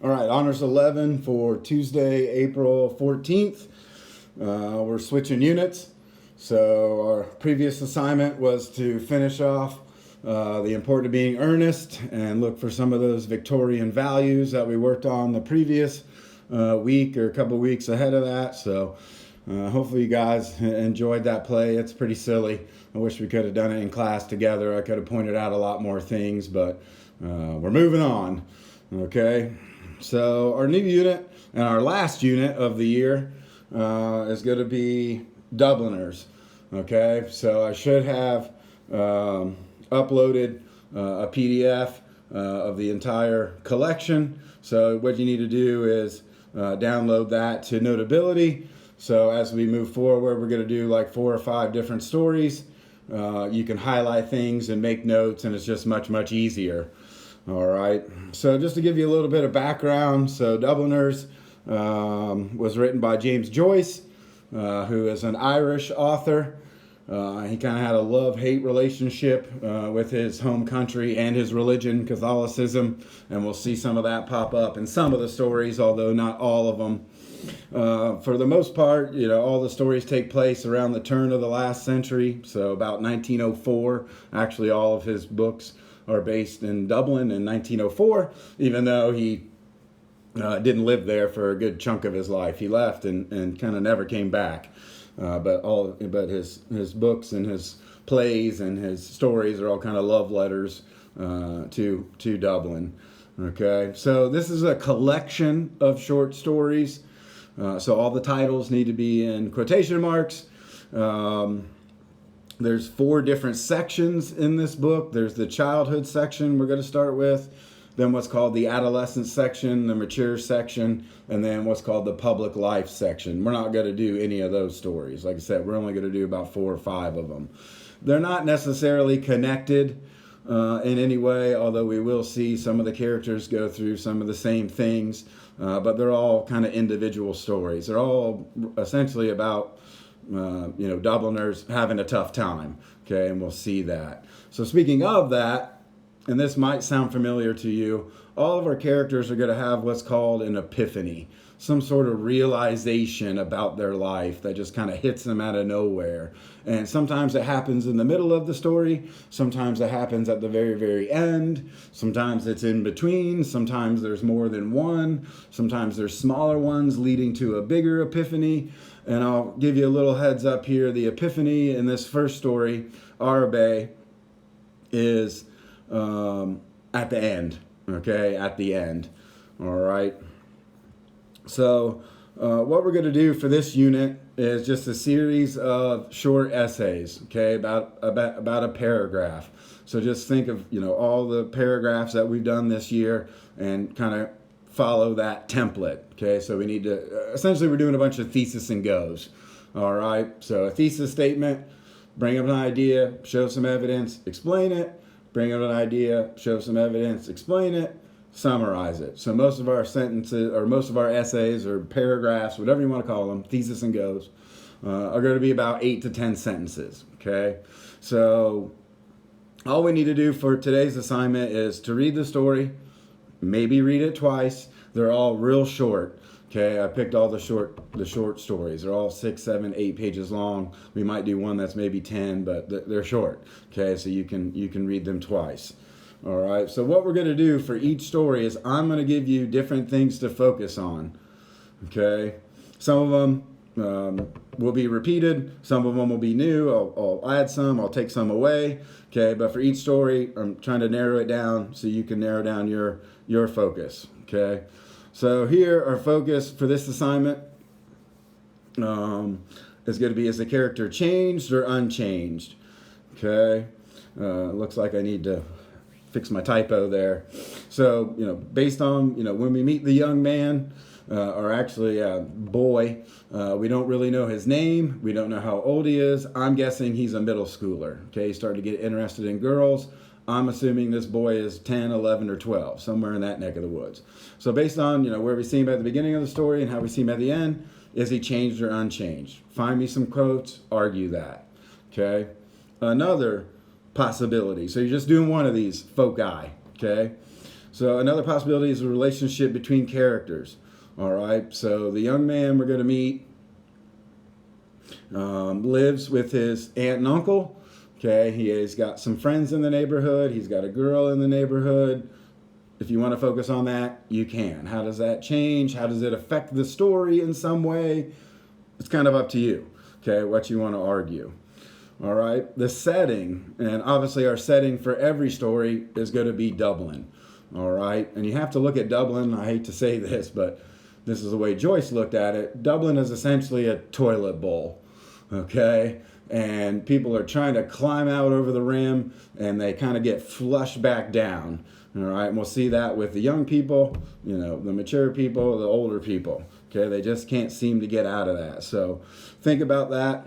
All right, Honors 11 for Tuesday, April 14th. We're switching units. So our previous assignment was to finish off the importance of being earnest and look for some of those Victorian values that we worked on the previous week or a couple weeks ahead of that. So hopefully you guys enjoyed that play. It's pretty silly. I wish we could have done it in class together. I could have pointed out a lot more things, but we're moving on. Okay. So our new unit and our last unit of the year is going to be Dubliners. Okay, so I should have uploaded a PDF of the entire collection. So what you need to do is download that to Notability. So as we move forward, we're going to do like 4 or 5 different stories. You can highlight things and make notes, and it's just much easier. All right, so just to give you a little bit of background, so Dubliners was written by James Joyce, who is an Irish author. He kind of had a love-hate relationship with his home country and his religion, Catholicism, and we'll see some of that pop up in some of the stories, although not all of them. For the most part, all the stories take place around the turn of the last century, so about 1904. Actually, all of his books are based in Dublin in 1904, even though he didn't live there for a good chunk of his life. He left and kind of never came back. But his books and his plays and his stories are all kind of love letters to Dublin. Okay, so this is a collection of short stories. So all the titles need to be in quotation marks. There's 4 different sections in this book. There's the childhood section we're going to start with, then what's called the adolescent section, the mature section, and then what's called the public life section. We're not going to do any of those stories. Like I said, we're only going to do about 4 or 5 of them. They're not necessarily connected in any way, although we will see some of the characters go through some of the same things, but they're all kind of individual stories. They're all essentially about Dubliners having a tough time, okay, and we'll see that. So speaking of that, and this might sound familiar to you, all of our characters are going to have what's called an epiphany, some sort of realization about their life that just kind of hits them out of nowhere. And sometimes it happens in the middle of the story, sometimes it happens at the very end, sometimes it's in between, sometimes there's more than one, sometimes there's smaller ones leading to a bigger epiphany. And I'll give you a little heads up here. The epiphany in this first story, Arabe, is at the end. Okay, at the end. All right. So what we're going to do for this unit is just a series of short essays. Okay, about a paragraph. So just think of all the paragraphs that we've done this year and kind of follow that template. Okay, so we need to essentially we're doing a bunch of thesis and goes. All right, so a thesis statement, bring up an idea, show some evidence, explain it, bring up an idea, show some evidence, explain it, summarize it. So most of our sentences or most of our essays or paragraphs, whatever you want to call them, thesis and goes, are going to be about 8 to 10 sentences. Okay, so all we need to do for today's assignment is to read the story, maybe read it twice. They're all real short. Okay, I picked all the short stories. They're all 6, 7, 8 pages long. We might do one that's maybe 10, but they're short. Okay, so you can read them twice. All right. So what we're going to do for each story is I'm going to give you different things to focus on. Okay, some of them will be repeated. Some of them will be new. I'll add some. I'll take some away. Okay, but for each story, I'm trying to narrow it down so you can narrow down your focus. Okay, so here our focus for this assignment is going to be, is the character changed or unchanged? Okay, looks like I need to fix my typo there. So based on when we meet the young man, or actually boy, we don't really know his name. We don't know how old he is. I'm guessing he's a middle schooler. Okay, he started to get interested in girls. I'm assuming this boy is 10, 11, or 12, somewhere in that neck of the woods. So based on where we see him at the beginning of the story and how we see him at the end, is he changed or unchanged? Find me some quotes, argue that. Okay, another possibility. So you're just doing one of these foci. Okay, So another possibility is a relationship between characters. All right, so the young man we're going to meet lives with his aunt and uncle. Okay, he has got some friends in the neighborhood. He's got a girl in the neighborhood. If you want to focus on that, you can. How does that change? How does it affect the story in some way? It's kind of up to you, okay, what you want to argue. All right, the setting, and obviously our setting for every story is going to be Dublin. All right, and you have to look at Dublin. I hate to say this, but this is the way Joyce looked at it. Dublin is essentially a toilet bowl, okay? And people are trying to climb out over the rim, and they kind of get flushed back down. All right, and we'll see that with the young people, you know, the mature people, the older people. Okay, they just can't seem to get out of that. So think about that,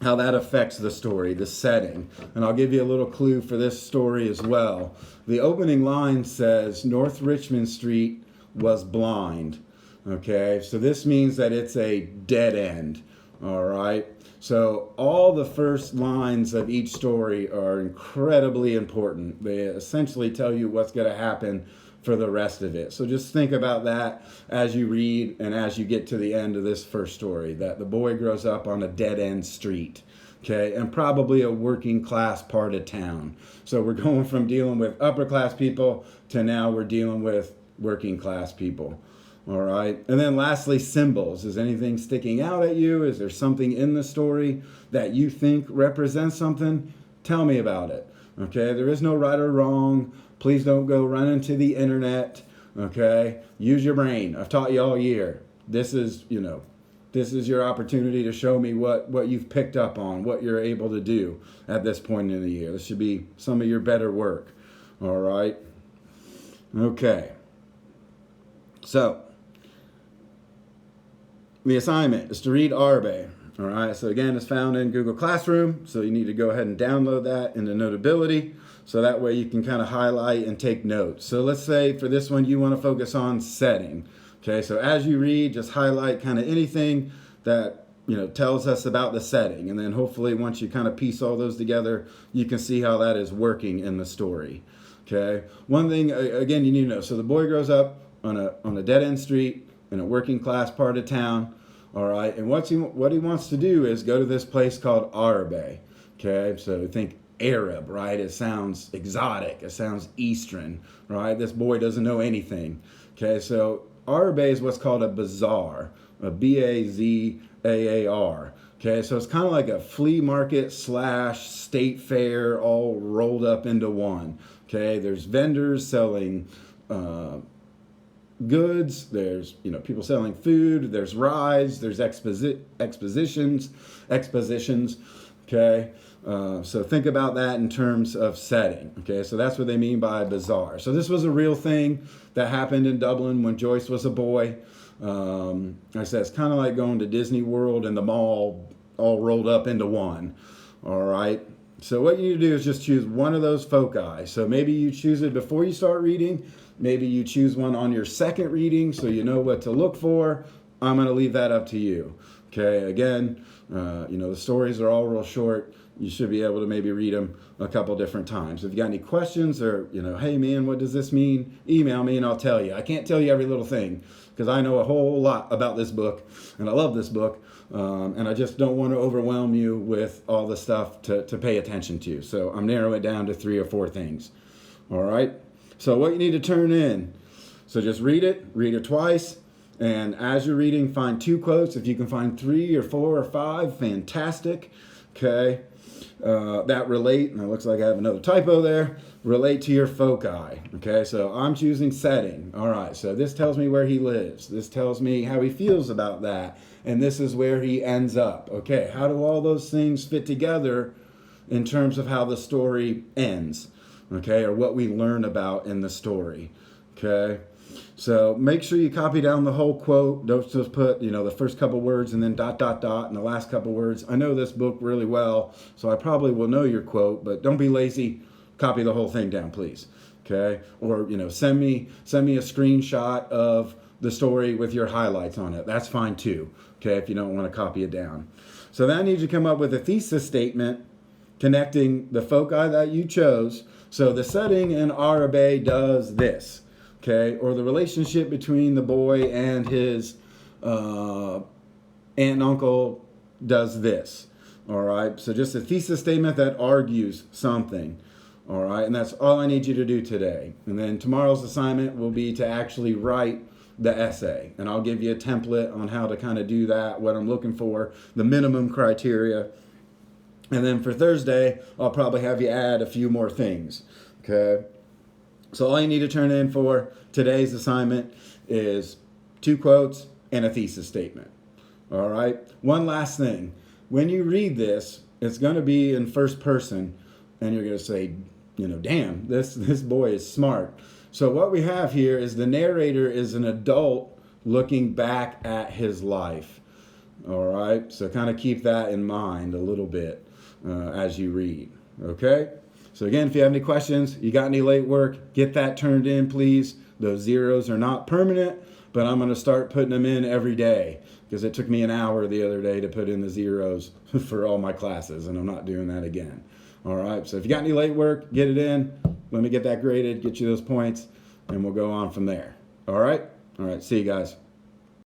how that affects the story, the setting. And I'll give you a little clue for this story as well. The opening line says, North Richmond Street was blind. Okay, so this means that it's a dead end. All right. So all the first lines of each story are incredibly important. They essentially tell you what's going to happen for the rest of it. So just think about that as you read and as you get to the end of this first story, that the boy grows up on a dead-end street, okay, and probably a working class part of town. So we're going from dealing with upper class people to now we're dealing with working class people. All right. And then lastly, symbols. Is anything sticking out at you? Is there something in the story that you think represents something? Tell me about it. Okay. There is no right or wrong. Please don't go running to the internet. Okay. Use your brain. I've taught you all year. This is your opportunity to show me what you've picked up on, what you're able to do at this point in the year. This should be some of your better work. All right. Okay. So, the assignment is to read Arbe. All right, so again, it's found in Google Classroom, so you need to go ahead and download that into Notability, so that way you can kind of highlight and take notes. So let's say for this one, you want to focus on setting. Okay, so as you read, just highlight kind of anything that tells us about the setting, and then hopefully once you kind of piece all those together, you can see how that is working in the story. Okay, one thing again you need to know. So the boy grows up on a dead end street in a working class part of town. All right, and what he wants to do is go to this place called Arbe. Okay, so think Arab, right? It sounds exotic. It sounds Eastern, right? This boy doesn't know anything. Okay, so Arbe is what's called a bazaar, a Bazaar. Okay, so it's kind of like a flea market / state fair all rolled up into one. Okay, there's vendors selling goods, there's people selling food, there's rides, there's expositions. Okay, so think about that in terms of setting. Okay, so that's what they mean by bazaar. So this was a real thing that happened in Dublin when Joyce was a boy. Like I said, it's kind of like going to Disney World and the mall all rolled up into one. All right. So what you need to do is just choose one of those foci. So maybe you choose it before you start reading. Maybe you choose one on your second reading so you know what to look for. I'm going to leave that up to you. Okay, again, the stories are all real short. You should be able to maybe read them a couple different times. If you got any questions or, hey man, what does this mean? Email me and I'll tell you. I can't tell you every little thing because I know a whole lot about this book and I love this book. And I just don't want to overwhelm you with all the stuff to pay attention to. So I'm narrowing it down to 3 or 4 things. All right. So what you need to turn in. So just read it twice. And as you're reading, find 2 quotes. If you can find 3 or 4 or 5, fantastic. Okay. That relate, and it looks like I have another typo there, relate to your foci. Okay, so I'm choosing setting. All right, so this tells me where he lives. This tells me how he feels about that. And this is where he ends up. Okay, how do all those things fit together in terms of how the story ends? Okay, or what we learn about in the story. Okay, so make sure you copy down the whole quote. Don't just put, the first couple words and then ... and the last couple words. I know this book really well, so I probably will know your quote, but don't be lazy. Copy the whole thing down, please. Okay, or send me a screenshot of the story with your highlights on it. That's fine too. Okay, if you don't want to copy it down. So then I need you to come up with a thesis statement connecting the foci that you chose So the setting in Arabe does this, okay? Or the relationship between the boy and his aunt and uncle does this, all right? So just a thesis statement that argues something, all right? And that's all I need you to do today. And then tomorrow's assignment will be to actually write the essay. And I'll give you a template on how to kind of do that, what I'm looking for, the minimum criteria. And then for Thursday, I'll probably have you add a few more things, okay? So all you need to turn in for today's assignment is 2 quotes and a thesis statement, all right? One last thing. When you read this, it's going to be in first person, and you're going to say, damn, this boy is smart. So what we have here is the narrator is an adult looking back at his life, all right? So kind of keep that in mind a little bit as you read, okay? So again, if you have any questions, you got any late work, get that turned in, please. Those zeros are not permanent, but I'm going to start putting them in every day because it took me an hour the other day to put in the zeros for all my classes, and I'm not doing that again. All right, so if you got any late work, get it in. Let me get that graded, get you those points, and we'll go on from there. All right? All right, see you guys.